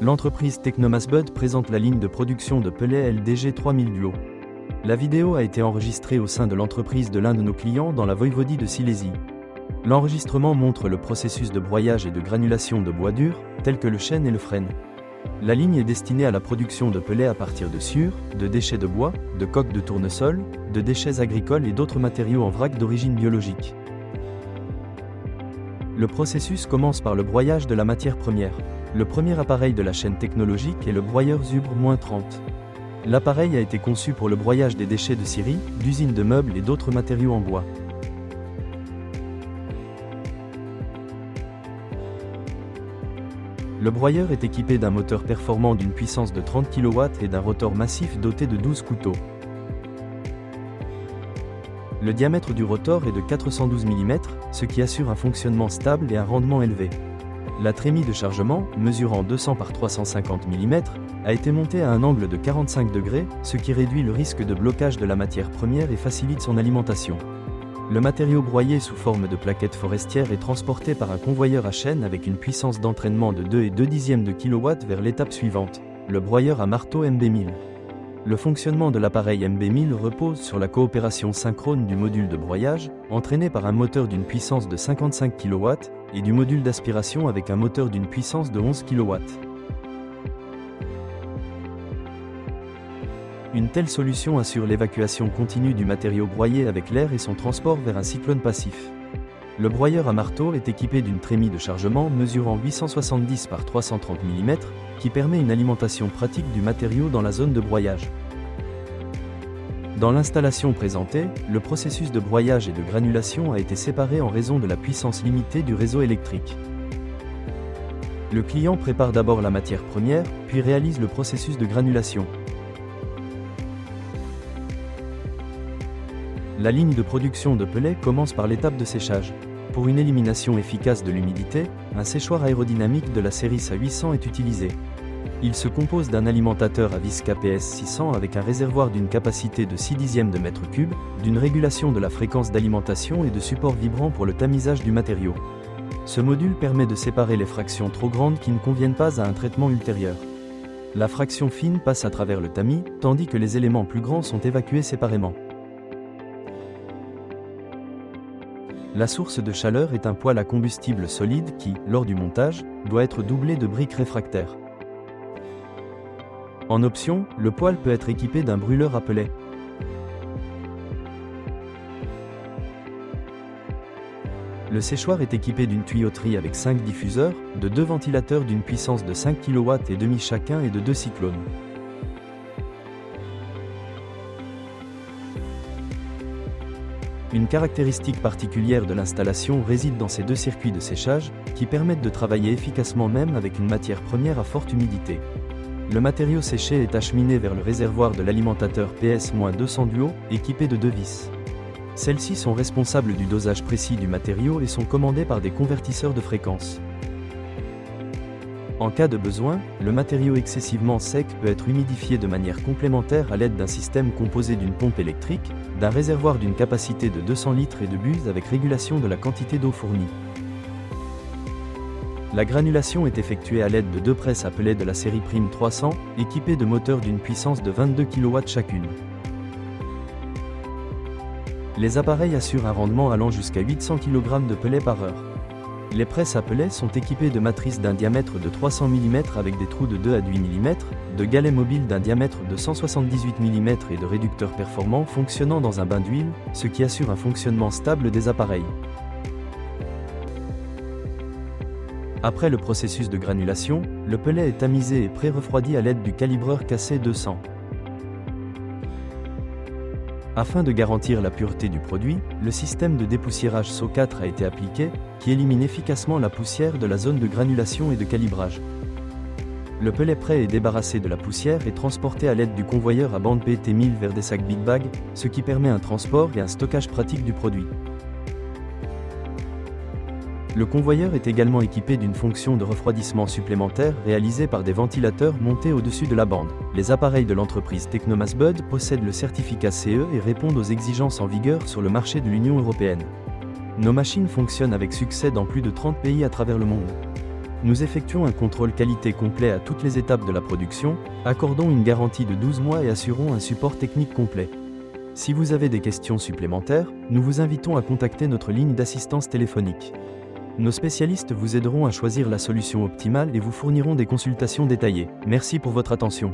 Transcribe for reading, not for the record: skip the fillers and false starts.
L'entreprise Technomasbud présente la ligne de production de pellets LDG 3000 Duo. La vidéo a été enregistrée au sein de l'entreprise de l'un de nos clients dans la voïvodie de Silésie. L'enregistrement montre le processus de broyage et de granulation de bois dur, tels que le chêne et le frêne. La ligne est destinée à la production de pellets à partir de sciure, de déchets de bois, de coques de tournesol, de déchets agricoles et d'autres matériaux en vrac d'origine biologique. Le processus commence par le broyage de la matière première. Le premier appareil de la chaîne technologique est le broyeur Zubre-30. L'appareil a été conçu pour le broyage des déchets de scierie, d'usines de meubles et d'autres matériaux en bois. Le broyeur est équipé d'un moteur performant d'une puissance de 30 kW et d'un rotor massif doté de 12 couteaux. Le diamètre du rotor est de 412 mm, ce qui assure un fonctionnement stable et un rendement élevé. La trémie de chargement, mesurant 200 par 350 mm, a été montée à un angle de 45 degrés, ce qui réduit le risque de blocage de la matière première et facilite son alimentation. Le matériau broyé sous forme de plaquettes forestières est transporté par un convoyeur à chaîne avec une puissance d'entraînement de 2,2 kW vers l'étape suivante, le broyeur à marteau MB1000. Le fonctionnement de l'appareil MB1000 repose sur la coopération synchrone du module de broyage, entraîné par un moteur d'une puissance de 55 kW, et du module d'aspiration avec un moteur d'une puissance de 11 kW. Une telle solution assure l'évacuation continue du matériau broyé avec l'air et son transport vers un cyclone passif. Le broyeur à marteau est équipé d'une trémie de chargement mesurant 870 par 330 mm, qui permet une alimentation pratique du matériau dans la zone de broyage. Dans l'installation présentée, le processus de broyage et de granulation a été séparé en raison de la puissance limitée du réseau électrique. Le client prépare d'abord la matière première, puis réalise le processus de granulation. La ligne de production de pellets commence par l'étape de séchage. Pour une élimination efficace de l'humidité, un séchoir aérodynamique de la série SA800 est utilisé. Il se compose d'un alimentateur à vis KPS 600 avec un réservoir d'une capacité de 0,6 de mètre cube, d'une régulation de la fréquence d'alimentation et de supports vibrants pour le tamisage du matériau. Ce module permet de séparer les fractions trop grandes qui ne conviennent pas à un traitement ultérieur. La fraction fine passe à travers le tamis, tandis que les éléments plus grands sont évacués séparément. La source de chaleur est un poêle à combustible solide qui, lors du montage, doit être doublé de briques réfractaires. En option, le poêle peut être équipé d'un brûleur à pellets. Le séchoir est équipé d'une tuyauterie avec 5 diffuseurs, de 2 ventilateurs d'une puissance de 5 kW et demi chacun et de 2 cyclones. Une caractéristique particulière de l'installation réside dans ces deux circuits de séchage, qui permettent de travailler efficacement même avec une matière première à forte humidité. Le matériau séché est acheminé vers le réservoir de l'alimentateur PS-200 Duo, équipé de 2 vis. Celles-ci sont responsables du dosage précis du matériau et sont commandées par des convertisseurs de fréquence. En cas de besoin, le matériau excessivement sec peut être humidifié de manière complémentaire à l'aide d'un système composé d'une pompe électrique, d'un réservoir d'une capacité de 200 litres et de buse avec régulation de la quantité d'eau fournie. La granulation est effectuée à l'aide de 2 presses à pellets de la série Prime 300, équipées de moteurs d'une puissance de 22 kW chacune. Les appareils assurent un rendement allant jusqu'à 800 kg de pellets par heure. Les presses à pellets sont équipées de matrices d'un diamètre de 300 mm avec des trous de 2 à 8 mm, de galets mobiles d'un diamètre de 178 mm et de réducteurs performants fonctionnant dans un bain d'huile, ce qui assure un fonctionnement stable des appareils. Après le processus de granulation, le pellet est tamisé et pré-refroidi à l'aide du calibreur KC200. Afin de garantir la pureté du produit, le système de dépoussiérage SO4 a été appliqué, qui élimine efficacement la poussière de la zone de granulation et de calibrage. Le pellet prêt est débarrassé de la poussière et transporté à l'aide du convoyeur à bande PT1000 vers des sacs Big Bag, ce qui permet un transport et un stockage pratique du produit. Le convoyeur est également équipé d'une fonction de refroidissement supplémentaire réalisée par des ventilateurs montés au-dessus de la bande. Les appareils de l'entreprise Technomasbud possèdent le certificat CE et répondent aux exigences en vigueur sur le marché de l'Union européenne. Nos machines fonctionnent avec succès dans plus de 30 pays à travers le monde. Nous effectuons un contrôle qualité complet à toutes les étapes de la production, accordons une garantie de 12 mois et assurons un support technique complet. Si vous avez des questions supplémentaires, nous vous invitons à contacter notre ligne d'assistance téléphonique. Nos spécialistes vous aideront à choisir la solution optimale et vous fourniront des consultations détaillées. Merci pour votre attention.